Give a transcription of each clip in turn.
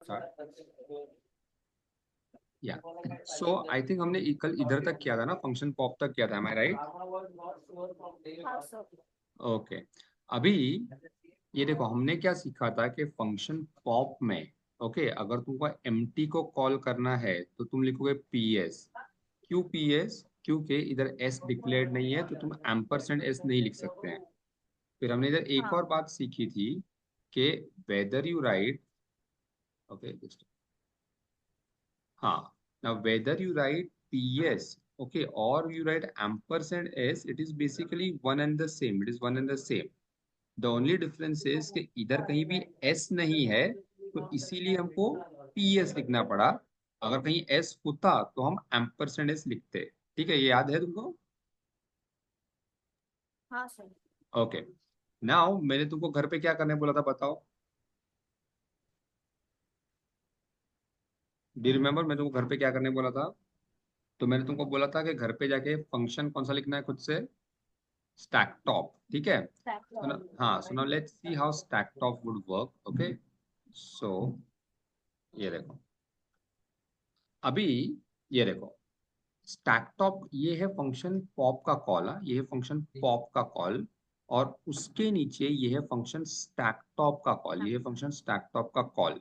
Start या सो I think हमने कल इधर तक किया था ना, फंक्शन पॉप तक किया था, एम आई राइट? हाँ सर। ओके, अभी ये देखो हमने क्या सीखा था कि फंक्शन पॉप में अगर तुमको एम्प्टी को कॉल करना है तो तुम लिखोगे पीएस। क्यों पीएस? क्योंकि इधर एस डिक्लेयर्ड नहीं है तो तुम एम्परसेंड एस नहीं लिख सकते हैं। फिर हमने इधर एक और हाँ बात सीखी थी कि वेदर यू राइट ओके हाँ, now whether you write PS, okay, or you write ampersand S, it is basically one and the same. It is one and the same. The only difference is कि इधर कहीं भी S नहीं है तो इसीलिए हमको PS लिखना पड़ा। अगर कहीं S होता तो हम ampersand S लिखते। ठीक है, ये याद है तुमको? हाँ सर। ओके, नाउ मैंने तुमको घर पे क्या करने बोला था बताओ? डू रिमेम्बर मैं तुमको घर पे क्या करने बोला था? तो मैंने तुमको बोला था कि घर पे जाके फंक्शन कौन सा लिखना है खुद से? स्टैक टॉप, ठीक है। Stack so now, log। हाँ, so now let's see how stack top would work. Okay, so ये देखो, अभी ये देखो, स्टैक टॉप ये है फंक्शन पॉप का कॉल। ये है फंक्शन पॉप का कॉल, और उसके नीचे ये है फंक्शन स्टैक टॉप का कॉल। ये है फंक्शन स्टैक टॉप का कॉल।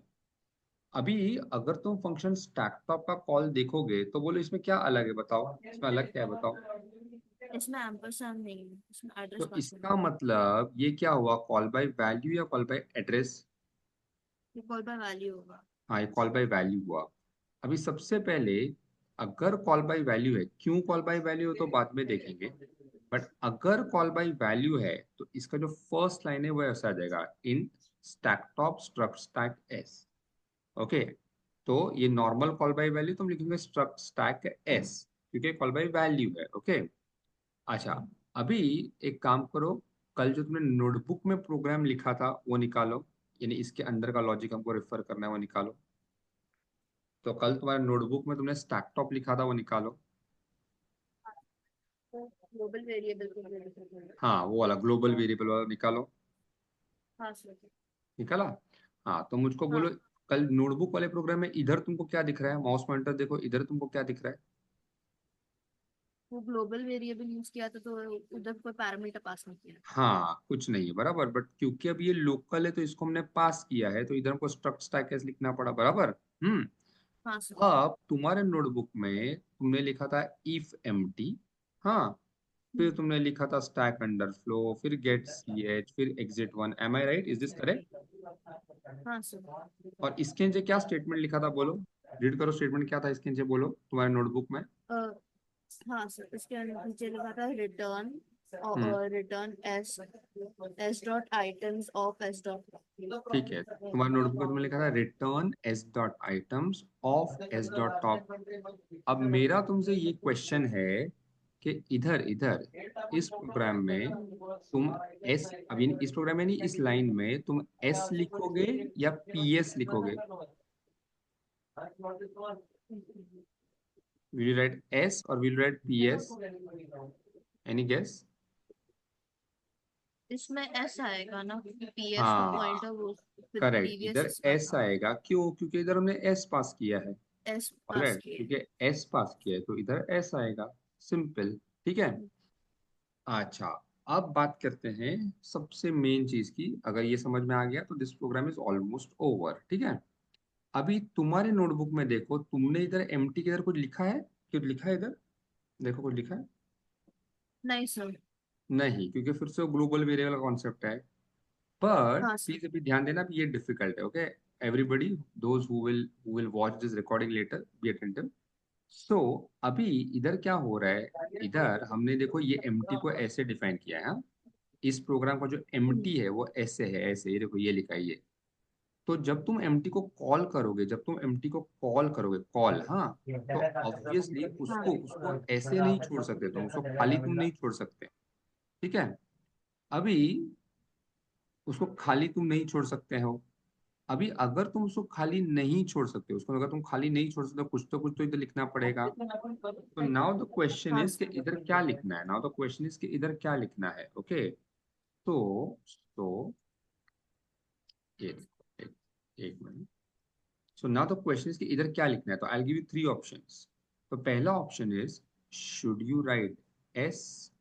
अभी अगर तुम फंक्शन स्टैक टॉप का कॉल देखोगे तो बोलो इसमें क्या अलग है, बताओ इसमें अलग क्या है बताओ? इसमें एम्परसैंड नहीं है, इसमें एड्रेस तो पास करना इसका है। मतलब ये क्या हुआ, कॉल बाय वैल्यू या कॉल बाय एड्रेस? ये कॉल बाय वैल्यू होगा। हाँ, ये कॉल बाय वैल्यू हुआ। अभी सबसे पहले अगर कॉल बाय वैल्यू है, क्यों कॉल बाय वैल्यू है तो बाद में देखेंगे, बट अगर कॉल बाय वैल्यू है तो इसका जो फर्स्ट लाइन है वो ऐसा आ जाएगा, int stack top struct stack s. Okay, तो ये नॉर्मल कॉल बाय वैल्यू तुम लिखेंगे स्ट्रक्ट स्टैक एस, क्योंकि कॉल बाय वैल्यू है। ओके, अच्छा, अभी एक काम करो, कल जो तुमने नोटबुक में प्रोग्राम लिखा था वो निकालो, यानी इसके अंदर का लॉजिक हमको रेफर करना है वो निकालो। तो कल तुम्हारे नोटबुक में तुमने स्टैक टॉप लिखा था वो निकालो। तो ग्लोबल वेरिएबल को वेरीफाई करना। हाँ, वो वाला ग्लोबल वेरिएबल वाला निकालो। हाँ सर। निकाला? हाँ, तो मुझको बोलो, हाँ, कल नोटबुक वाले प्रोग्राम में इधर तुमको क्या दिख रहा है? माउस पॉइंटर देखो, इधर तुमको क्या दिख रहा है? वो ग्लोबल वेरिएबल यूज किया था तो उधर कोई पैरामीटर पास नहीं किया। हाँ, कुछ नहीं है बराबर, बट क्योंकि अब ये लोकल है तो इसको हमने पास किया है तो इधर हमको स्ट्रक्ट स्टैक कैसे लिखना पड़ा, बराबर। हम्म। हाँ सर। अब तुम्हारे नोटबुक में तुमने लिखा था इफ एम्प्टी, हाँ, फिर तुमने लिखा था स्टैक अंडरफ्लो, फिर गेट सी एच, फिर exit one. Am I right? Is this correct? हाँ सर। और इसके नीचे क्या स्टेटमेंट लिखा था बोलो? रीड करो, स्टेटमेंट क्या था इसके नीचे बोलो तुम्हारे नोटबुक में? अ, हाँ सर, इसके नीचे लिखा था रिटर्न, हम्म, और return S S dot items of S dot. ठीक है, तुम्हारे नोटबुक में तुमने लिखा था return S dot items of S dot top. अब मेरा तुमसे ये क्वेश्चन है कि इधर इधर इस प्रोग्राम में तुम एस, अब इस प्रोग्राम में नहीं, इस लाइन में तुम एस लिखोगे या पीएस लिखोगे? विल यू राइट एस और will write PS? Any guess? इसमें एस आएगा ना, पीएस का हाँ, पॉइंटर वो करेक्ट, प्रीवियस इधर इस पर एस था। आएगा। क्यों? क्योंकि इधर हमने एस पास किया है। एस पास ऑलराइट, किए। क्योंकि एस पास किया है तो इधर एस आएगा। सिंपल, ठीक है। अच्छा, अब बात करते हैं सबसे मेन चीज की। अगर ये समझ में आ गया तो this program is almost over, ठीक है। अभी तुम्हारे नोटबुक में देखो, तुमने इधर एम्प्टी के इधर कुछ लिखा है? कुछ लिखा है इधर? देखो कुछ लिखा है? नहीं सर। नहीं, क्योंकि फिर से ग्लोबल वेरिएबल का कॉन्सेप्ट है। बट हाँ सर। प्लीज अभी ध्यान देना कि ये डिफिकल्ट है। Okay, everybody, those who will watch this recording later, be attentive. So अभी इधर क्या हो रहा है, इधर हमने देखो ये एम्प्टी को ऐसे डिफाइन किया है, हाँ? इस प्रोग्राम का जो एम्प्टी है वो ऐसे है, ऐसे, ये देखो ये लिखा है ये। तो जब तुम एम्प्टी को कॉल करोगे, जब तुम एम्प्टी को कॉल करोगे, कॉल, हाँ, तो ऑब्वियसली उसको हाँ उसको ऐसे नहीं छोड़ सकते, तुम उसको खाली तुम नहीं छोड़ सकते, ठीक है। अभी उसको खाली तुम नहीं छोड़ सकते हो। अभी अगर तुम उसको खाली नहीं छोड़ सकते, उसको अगर तुम खाली नहीं छोड़ सकते, कुछ तो इधर लिखना पड़ेगा। तो नाउ द क्वेश्चन हाँ इज कि सर। इधर क्या लिखना है। नाउ द क्वेश्चन इज कि इधर क्या लिखना है। ओके, तो ये देखो, एक minute. So now the question is कि इधर क्या लिखना है, तो I give you three options. तो पहला option is should you write s,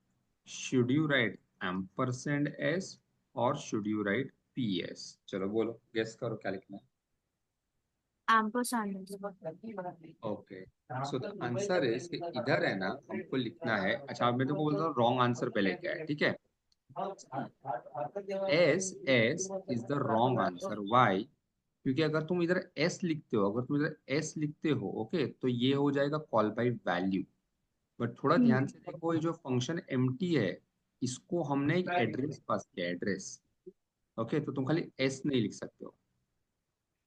should you write ampersand s, और should you write p s. चलो बोलो, गेस करो क्या लिखना है। ampersand. Okay, so the answer is कि इधर है ना, हमको लिखना है। अच्छा, मैं तुमको बोलता हूँ रॉन्ग आंसर पहले क्या है, ठीक है। S S is the wrong answer, why? क्योंकि अगर तुम इधर एस लिखते हो, अगर तुम इधर एस लिखते हो, ओके, तो ये हो जाएगा कॉल बाय वैल्यू। बट थोड़ा ध्यान से देखो, ये जो फंक्शन एम्प्टी है, इसको हमने एक एड्रेस पास किया, एड्रेस। ओके, तो तुम खाली एस नहीं लिख सकते हो।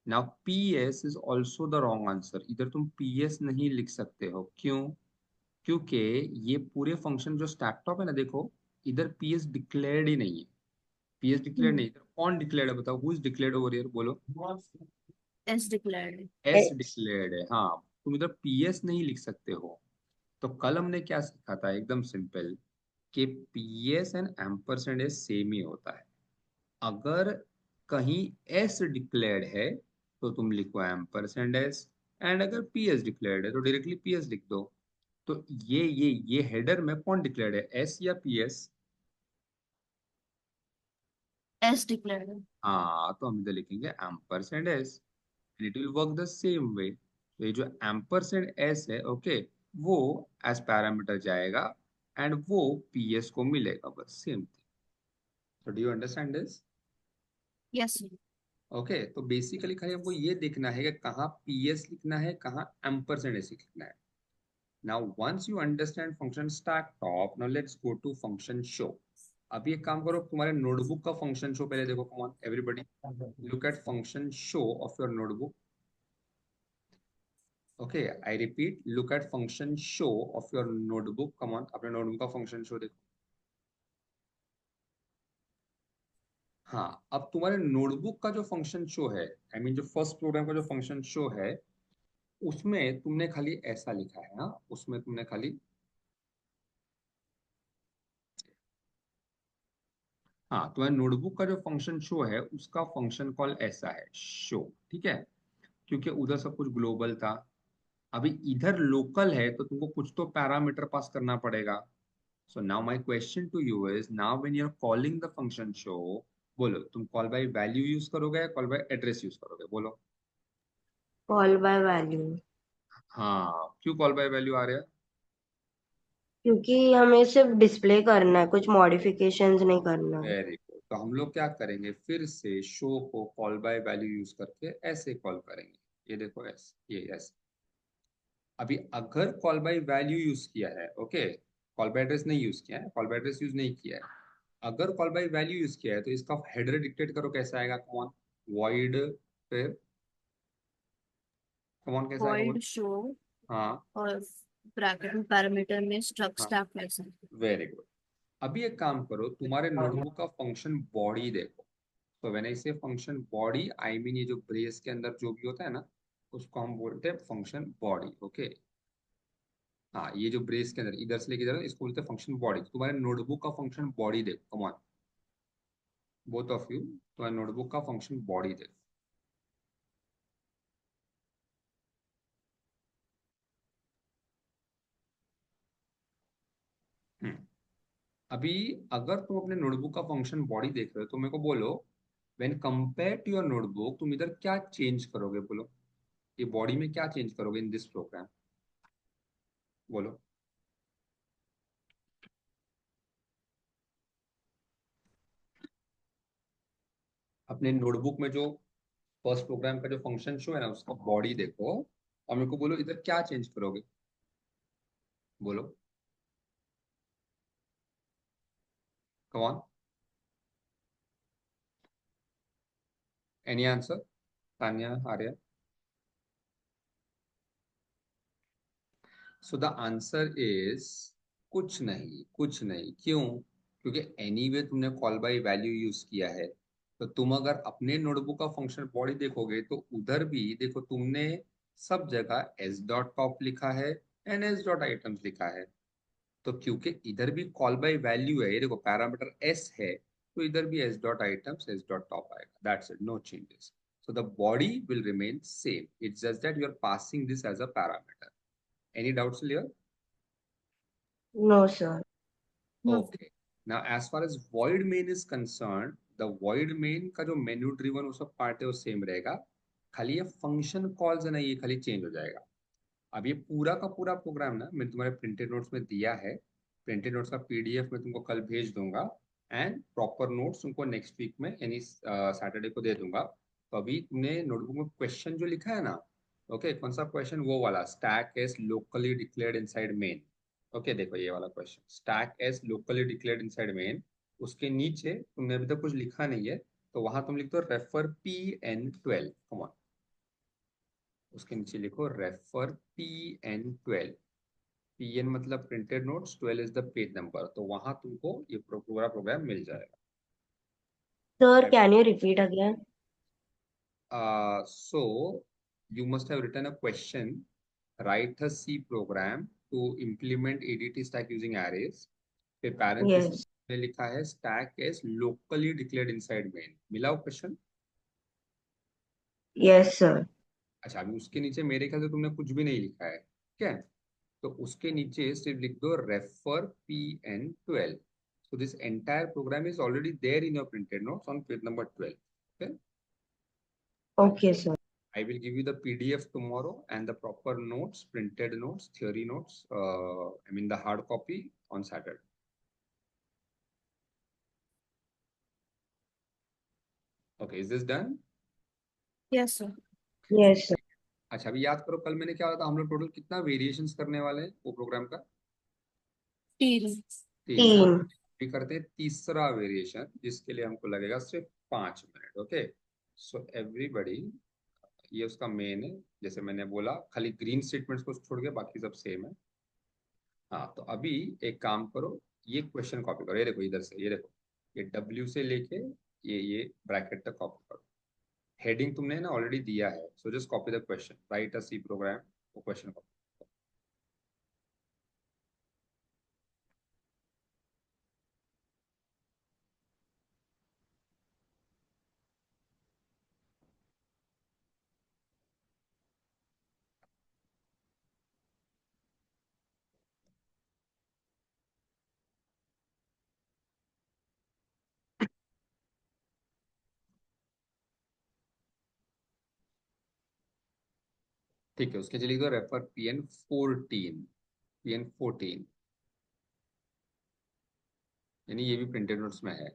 Now P S is also the wrong answer, इधर तुम पी एस नहीं लिख सकते हो। क्यों? क्योंकि ये पूरे फंक्शन जो स्टैक टॉप है ना, देखो, इधर पी एस डिक्लेयर्ड ही नहीं है। पी एस डिक्लेयर्ड नहीं, इधर कौन डिक्लेयर्ड है बताओ, who is declared over here, बोलो। S declared. एस डिक्लेयर्ड है, हाँ। तुम इधर पी एस नहीं लिख सकते हो। तो कल हमने क्या सीखा था, एकदम सिंपल, कि p s and ampersand s same ही होता है। अगर कहीं एस डिक्लेयर्ड है तो तुम लिखो एम्परसेंड एस, एंड अगर पी एस डिक्लेयर्ड है तो डायरेक्टली पी एस लिख दो। तो ये हेडर में कौन डिक्लेयर्ड है, एस या पी एस? S declared. हाँ, तो हम इधर लिखेंगे ampersand S, it will work the same way. तो ये जो एम्परसेंड एस है, ओके, वो एज पैरामीटर जाएगा, एंड वो पी एस को मिलेगा, बस सेम थिंग। तो do you understand this? Yes, sir. Okay, तो बेसिकली खाली हमको ये देखना है कि कहाँ पी एस लिखना है, कहाँ एम्परसेंड एस लिखना है। Now once you understand function stack top, now let's go to function show. अभी एक काम करो, तुम्हारे नोटबुक का फंक्शन शो पहले देखो, come on everybody, look at function show of your notebook. Okay, I repeat, look at function show of your notebook. Come on, अपने notebook का function show देखो। हाँ, अब तुम्हारे नोटबुक का जो फंक्शन शो है, आई मीन जो फर्स्ट प्रोग्राम का जो फंक्शन शो है, उसमें तुमने खाली ऐसा लिखा है। हाँ, उसमें तुमने खाली, हाँ, तुम्हारे नोटबुक का जो फंक्शन शो है, उसका फंक्शन कॉल ऐसा है, शो, ठीक है। क्योंकि उधर सब कुछ ग्लोबल था, अभी इधर लोकल है, तो तुमको कुछ तो पैरामीटर पास करना पड़ेगा। So now my question to you is, now when you're calling the function show, बोलो तुम कॉल बाय वैल्यू यूज करोगे या कॉल बाय एड्रेस यूज करोगे, बोलो। Call by value. हाँ, क्यों कॉल बाय वैल्यू आ रहा है? क्योंकि हमें सिर्फ डिस्प्ले करना है, कुछ मॉडिफिकेशंस नहीं करना है। वेरी गुड, तो हम लोग क्या करेंगे, फिर से शो को कॉल बाय वैल्यू यूज करके ऐसे कॉल करेंगे। ये देखो, ऐसे, ये ऐसे। अभी अगर कॉल बाय वैल्यू यूज किया है, ओके, कॉल बाय एड्रेस नहीं यूज किया है, कॉल बाय एड्रेस यूज नहीं किया है, अगर कॉल बाय वैल्यू यूज किया है, तो इसका हेडर डिक्टेट करो, कैसा आएगा, कौन, वॉइड, फिर कौन कैसा आएगा, Void बोलो। show हाँ, और ब्रैकेट में पैरामीटर में स्ट्रक्ट हाँ, स्टैक ऐसा. Very good. अभी एक काम करो, तुम्हारे नोटबुक का फंक्शन बॉडी देखो। तो व्हेन आई से फंक्शन बॉडी, आई मीन ये जो ब्रेस के अंदर जो भी होता है ना, उसको हम बोलते हैं फंक्शन बॉडी, ओके। हाँ, ये जो ब्रेस के अंदर इधर से लेके इधर, इसको बोलते हैं फंक्शन बॉडी। तुम्हारे नोटबुक का फंक्शन बॉडी देखो, come on, both of you, तुम्हारे नोटबुक का फंक्शन बॉडी देखो। हम्म, अभी अगर तुम अपने नोटबुक का फंक्शन बॉडी देख रहे हो, तो मेरे को बोलो, when compare to your notebook, तुम इधर क्या चेंज करोगे, बोलो। ये बॉडी में क्या चेंज करोगे इन दिस प्रोग्राम, बोलो। अपने नोटबुक में जो फर्स्ट प्रोग्राम का जो फंक्शन शो है ना, उसका बॉडी देखो, और मेरे को बोलो इधर क्या चेंज करोगे, बोलो। Come on, any answer, Tanya, Arya? So the answer is कुछ नहीं, कुछ नहीं। क्यों? क्योंकि एनीवे तुमने कॉल बाय वैल्यू यूज किया है। तो तुम अगर अपने नोटबुक का फंक्शन बॉडी देखोगे, तो उधर भी देखो, तुमने सब जगह एस डॉट टॉप लिखा है एंड एस डॉट आइटम्स लिखा है। तो क्योंकि इधर भी कॉल बाय वैल्यू है, ये देखो पैरामीटर एस है, तो इधर भी s dot items s dot top आएगा, that's it, no changes. So the body will remain same. It's just that you are passing this as a parameter. Any doubts here? No, sir. No. Okay. Now, as far as void main is concerned, the void main का जो menu driven उसका part है वो same रहेगा. खाली ये function calls है ना, ये खाली चेंज हो जाएगा. अब ये पूरा का पूरा प्रोग्राम ना मैंने तुम्हारे प्रिंटेड नोट्स में दिया है. प्रिंटेड नोट्स का पीडीएफ में तुमको कल भेज दूंगा एंड प्रॉपर नोट्स तुमको नेक्स्ट वीक में यानी सैटरडे को दे दूंगा. तो अभी तुमने नोटबुक में क्वेश्चन जो लिखा है ना, ओके, कौन सा क्वेश्चन? वो वाला, stack as locally declared inside main. Okay, देखो ये वाला question, stack as locally declared inside main. उसके नीचे तुमने अभी तक कुछ लिखा नहीं है, तो वहां तुम लिख दो रेफर PN12. कम ऑन, उसके नीचे लिखो रेफर PN12. PN मतलब printed notes, 12 is the page number. तो वहां तुमको ये पूरा प्रोग्राम मिल जाएगा. Sir, can you repeat again? So you must have written a question. Write a C program to implement ADT stack using arrays. फिर parenthesis Yes. में लिखा है stack is locally declared inside main. मिला वो question? Yes, sir. अच्छा, अभी उसके नीचे मेरे ख्याल से तुमने कुछ भी नहीं लिखा है, ठीक है? तो उसके नीचे सिर्फ लिख दो refer PN12. So this entire program is already there in your printed notes on page number 12. Okay? Okay, sir. I will give you the PDF tomorrow and the proper notes, printed notes, theory notes, I mean the hard copy on Saturday. Okay, is this done? Yes, sir. Yes, sir. अच्छा, अभी याद करो कल मैंने क्या बोला था, हम लोग टोटल कितना वेरिएशंस करने वाले हैं वो प्रोग्राम का? 3. 3. Team. अभी करते हैं तीसरा वेरिएशन, जिसके लिए हमको लगेगा सिर्फ 5 मिनट. ओके, सो एवरीबडी, ये उसका मेन है. जैसे मैंने बोला, खाली ग्रीन स्टेटमेंट्स को छोड़ के बाकी सब सेम है. हाँ, तो अभी एक काम करो, ये क्वेश्चन कॉपी करो. ये देखो इधर से, ये देखो, ये W से लेके ये ब्रैकेट तक कॉपी करो. हेडिंग तुमने ना ऑलरेडी दिया है, so just copy the question, write a C program, वो क्वेश्चन कॉपी. ठीक है, उसके लिए लिख दो रेफर PN14. PN14 यानी ये भी प्रिंटेड नोट्स में है.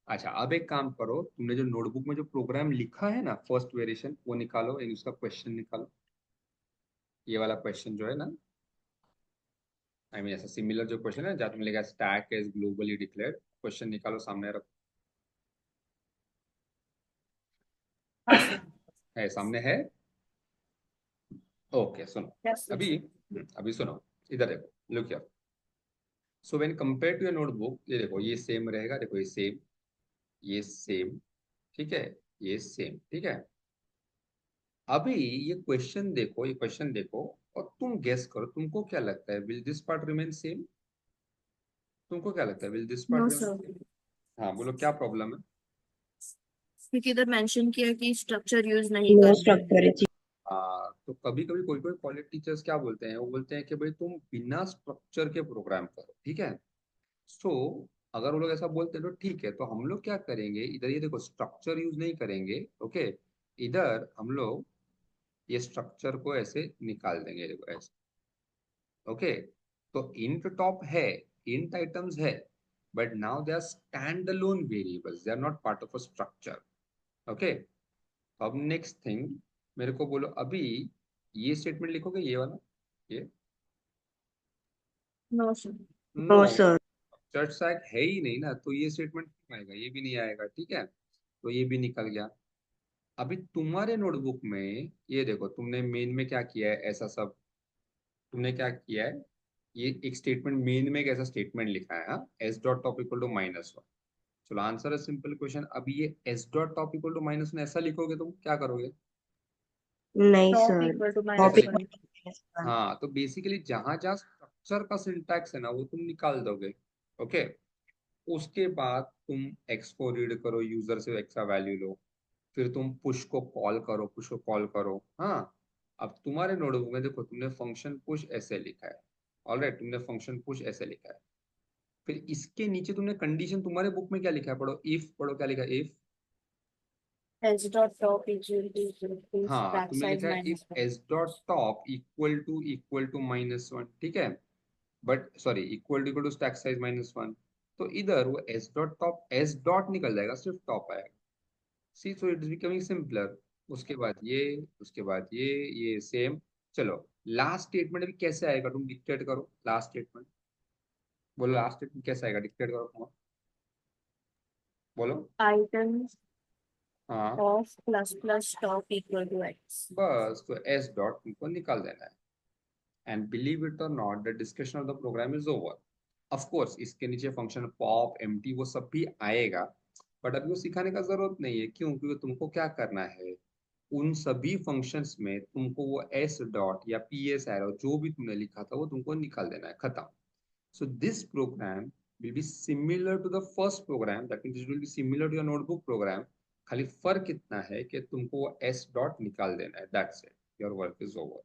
अच्छा, अब एक काम करो, तुमने जो नोटबुक में जो प्रोग्राम लिखा है ना, फर्स्ट वेरिएशन, वो निकालो, यानी उसका क्वेश्चन निकालो. ये वाला क्वेश्चन जो है ना, आई मीन ऐसा सिमिलर जो क्वेश्चन है जहाँ तुमने लिखा stack is globally declared, question निकालो, सामने रखो. है, सामने है. ओके, सुनो. Yes, अभी अभी सुनो, इधर देखो, look here. So when compare to your notebook, ये देखो, ये सेम रहेगा. देखो, ये सेम, ये सेम, ठीक है, ये सेम, ठीक है. अभी ये क्वेश्चन देखो, ये क्वेश्चन देखो, और तुम गेस करो, तुमको क्या लगता है, will this part remain same? तुमको क्या लगता है, will this part No, remain sir. Same? हाँ, बोलो क्या प्रॉब्लम है? क्योंकि इधर मेंशन किया कि स्ट्रक्चर यूज नहीं No करना है. structure is तो कभी कभी कोई कोई कॉलेज टीचर्स क्या बोलते हैं, वो बोलते हैं कि भाई तुम बिना स्ट्रक्चर के प्रोग्राम करो, ठीक है. सो अगर वो लोग ऐसा बोलते हैं तो ठीक है, तो हम लोग क्या करेंगे, इधर ये देखो, स्ट्रक्चर यूज नहीं करेंगे. ओके, इधर हम लोग ये स्ट्रक्चर को ऐसे निकाल देंगे, देखो ऐसे. ओके, तो इंट टॉप है, इंट आइटम्स है, but now they are stand alone variables, they are not part of a structure. Okay, अब नेक्स्ट थिंग मेरे को बोलो, अभी ये स्टेटमेंट लिखोगे, ये वाला, ये. No, sir. No, no, sir. चर्च सैक है ही नहीं ना, तो ये स्टेटमेंट आएगा, ये भी नहीं आएगा, ठीक है. तो ये भी निकल गया. अभी तुम्हारे नोटबुक में ये देखो, तुमने मेन में क्या किया है, ऐसा सब तुमने क्या किया है, ये एक स्टेटमेंट मेन में एक ऐसा स्टेटमेंट लिखा है, हाँ, s dot top equal to -1. चलो, आंसर है सिंपल क्वेश्चन. अभी ये s dot top equal to -1 ऐसा लिखोगे, तुम क्या करोगे? नहीं, Top sir. equal to ऐसा minus Topic लिखो. 1. -1. हाँ, तो बेसिकली जहां जहां स्ट्रक्चर का सिंटैक्स है ना, वो तुम निकाल दोगे. ओके, उसके बाद तुम एक्स को रीड करो, यूजर से एक्स का वैल्यू लो, फिर तुम पुश को कॉल करो, पुश को कॉल करो। हाँ, अब तुम्हारे नोटबुक में देखो तुमने फंक्शन पुश ऐसे लिखा है। ऑलराइट, तुमने फंक्शन पुश ऐसे लिखा है। फिर इसके नीचे तुमने कंडीशन तुम्हारे बुक में क्या लिखा है, पढ़ो, इफ पढ़ो, क्या लिखा है, if. H dot top equal to हाँ, स्टैक तुमने साइज लिखा है if minus one. S dot top equal to -1, ठीक है। But sorry, equal to stack size -1। तो इधर वो s dot top, s dot निकल जाएगा, सिर्फ टॉप आएगा। See, so it is becoming simpler. उसके बाद ये, उसके बाद ये सेम। चलो, लास्ट स्टेटमेंट अभी कैसे आएगा, तुम डिक्टेट करो लास्ट स्टेटमेंट। बोलो लास्ट स्टेटमेंट कैसे आएगा, डिक्टेट करो तुम, बोलो। आइटम्स हाँ, of plus plus top equal to x. बस तो एस डॉट तुमको निकाल देना है। And believe it or not, the discussion of the program is over. Of course इसके नीचे फंक्शन पॉप, एम्प्टी, वो सब भी आएगा, बट अभी वो सिखाने का जरूरत नहीं है। क्यों? क्योंकि तुमको क्या करना है, उन सभी फंक्शंस में तुमको वो एस डॉट या पी एस एरो जो भी तुमने लिखा था वो तुमको निकाल देना है, खत्म। So this program will be similar to the first program, that means it will be similar to your notebook program. खाली फर्क इतना है कि तुमको वो एस डॉट निकाल देना है, that's it, your work is over.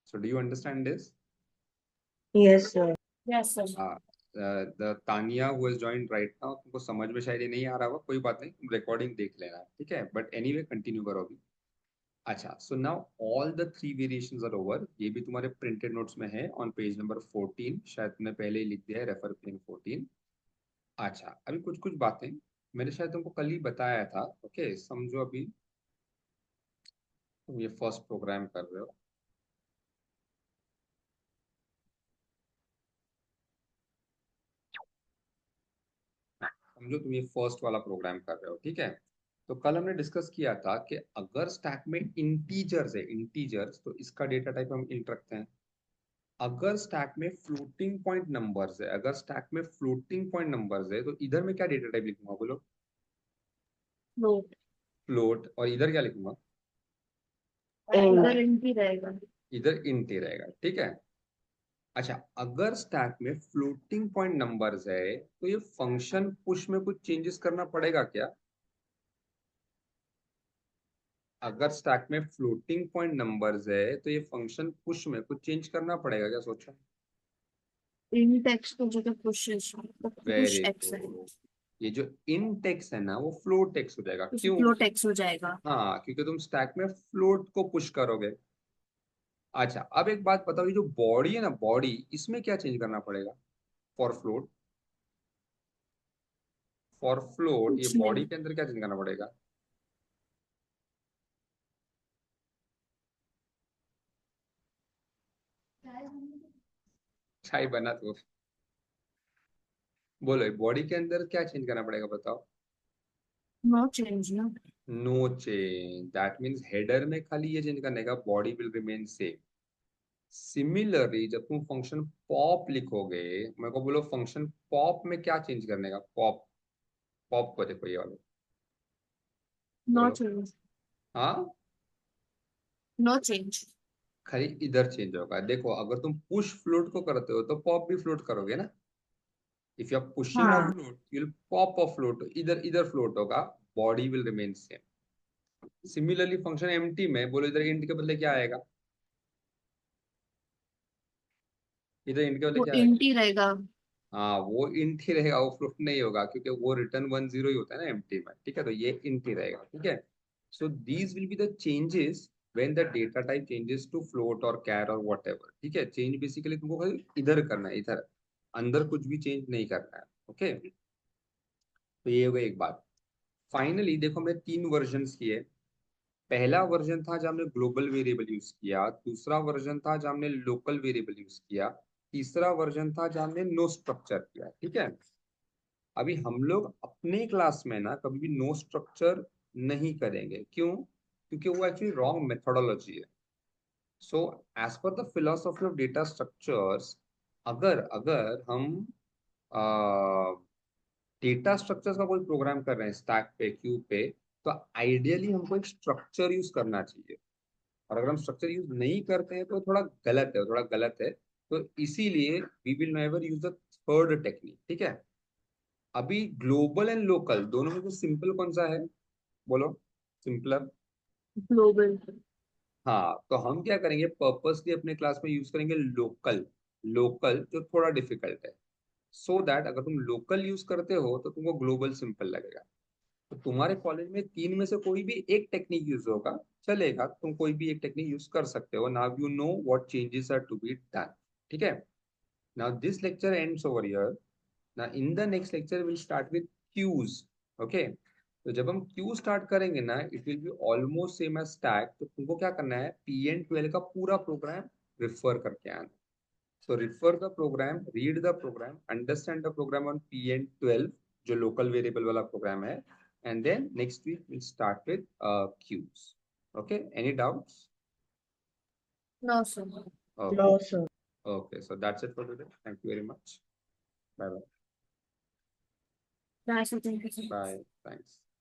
So do you understand this? Yes sir. Yes sir. The Tania who has joined right now, तुमको समझ में शायद ये नहीं आ रहा होगा, कोई बात नहीं, तुम रिकॉर्डिंग देख लेना, ठीक है। बट एनीवे कंटिन्यू करो अभी। अच्छा, so now all the three variations are over. ये भी तुम्हारे प्रिंटेड नोट्स में है ऑन पेज नंबर 14, शायद तुमने पहले ही लिख दिया है, रेफर पेन 14। अच्छा, अभी कुछ कुछ बातें मैंने शायद तुमको कल ही बताया था। ओके, समझो अभी तुम ये फर्स्ट प्रोग्राम कर रहे हो, समझो तुम ये फर्स्ट वाला प्रोग्राम कर रहे हो, ठीक है। तो कल हमने डिस्कस किया था कि अगर स्टैक में इंटीजर्स है, इंटीजर्स, तो इसका डेटा टाइप हम इंट रखते हैं। अगर स्टैक में फ्लोटिंग पॉइंट नंबर्स है, अगर स्टैक में फ्लोटिंग पॉइंट नंबर्स है, तो इधर में क्या डेटा टाइप लिखूंगा, बोलो। फ्लोट। फ्लोट। और इधर क्या लिखूंगा? इधर एंड इंट ही रहेगा। इधर इंट ही रहेगा, ठीक है। अच्छा, अगर स्टैक में फ्लोटिंग पॉइंट नंबर्स है, तो ये फंक्शन पुश में कुछ चेंजेस करना पड़ेगा क्या? अगर स्टैक में फ्लोटिंग पॉइंट नंबर्स है, तो ये फंक्शन पुश में कुछ चेंज करना पड़ेगा क्या, सोचो। इंट एक्स की जगह पुश, पुश वेरी एक्स है। गुड। ये जो इन टेक्स है ना, वो फ्लोट टेक्स हो जाएगा, उसे क्यों? फ्लोट एक्स हो जाएगा। हाँ, क्योंकि तुम स्टैक में फ्लोट को पुश करोगे। अच्छा, अब एक बात बताओ, ये जो बॉडी है ना, बॉडी, इसमें क्या चेंज करना पड़ेगा फॉर फ्लोट? फॉर फ्लोट ये कुछ बॉडी नहीं। के अंदर क्या चेंज करना पड़ेगा? चाय बना तो बोलो, बॉडी के अंदर क्या चेंज करना पड़ेगा, बताओ। नो चेंज ना। No change, that means header में खाली ये चेंज करने का, body will remain same. Similarly जब तुम फंक्शन पॉप लिखोगे, मेरे को बोलो फंक्शन पॉप में क्या चेंज करने का, पॉप। पॉप को देखो, ये वाला, नो बोलो। चेंज। हाँ, नो चेंज। खाली इधर चेंज होगा। देखो, अगर तुम पुश फ्लोट को करते हो तो पॉप भी फ्लोट करोगे ना। If you are pushing a हाँ। Float you will pop a float, इधर इधर फ्लोट होगा, body will remain same. Similarly function empty में बोलो, इधर इंट के बदले क्या आएगा, इधर इंट के बदले वो क्या आएगा? इंट ही रहेगा। हाँ, वो इंट ही रहेगा, वो फ्लोट नहीं होगा, क्योंकि वो रिटर्न 1 0 ही होता है ना एम्प्टी में, ठीक है। तो ये इंट ही रहेगा, ठीक है। So these will be the changes when the data type changes to float और कैर और व्हाटएवर, ठीक है। चेंज बेसिकली तुमको खाली इधर करना है, इधर, अंदर कुछ भी चेंज नहीं करना है, ओके। तो ये हो गई एक बात। फाइनली देखो, हमने 3 वर्जन किए। पहला वर्जन था जब हमने ग्लोबल वेरिएबल यूज किया, दूसरा वर्जन था जब हमने लोकल वेरिएबल यूज किया, तीसरा वर्जन था जब हमने नो स्ट्रक्चर किया, ठीक है। अभी हम लोग अपने क्लास में ना कभी भी नो स्ट्रक्चर नहीं करेंगे, क्यों? क्योंकि वो एक्चुअली रॉन्ग मेथोडोलॉजी है। So as per the philosophy of data structures, अगर अगर हम डेटा स्ट्रक्चर्स का कोई प्रोग्राम कर रहे हैं स्टैक पे, क्यूब पे, तो आइडियली हमको एक स्ट्रक्चर यूज करना चाहिए। और अगर हम स्ट्रक्चर यूज नहीं करते हैं तो थोड़ा गलत है, थोड़ा गलत है। तो इसीलिए we will never use the third technique, ठीक है। अभी ग्लोबल एंड लोकल दोनों में से सिंपल कौन सा है, बोलो। सिंपलर। ग्लोबल। हाँ, तो हम क्या करेंगे, पर्पसली अपने क्लास में यूज करेंगे लोकल। लोकल जो थोड़ा डिफिकल्ट है, सो दैट अगर तुम लोकल यूज करते हो तो तुमको ग्लोबल सिंपल लगेगा। तो तुम्हारे कॉलेज में तीन में से कोई भी एक टेक्निक यूज होगा, चलेगा, तुम कोई भी एक टेक्निक यूज कर सकते हो। Now you know what changes are to be done. ठीक है। Now this lecture ends over here. Now in the next lecture will start with queues. Okay. तो जब हम क्यू स्टार्ट करेंगे ना, it will be almost same as stack. तो तुमको क्या करना है, PN12 का पूरा प्रोग्राम रेफर करके आना। So refer the program, read the program, understand the program on PN12 जो local variable वाला program है, and then next week we'll start with queues. Okay, any doubts? No sir. Okay, no sir. okay, so that's it for today. Thank you very much. Bye bye. Thank you. Bye. Thanks.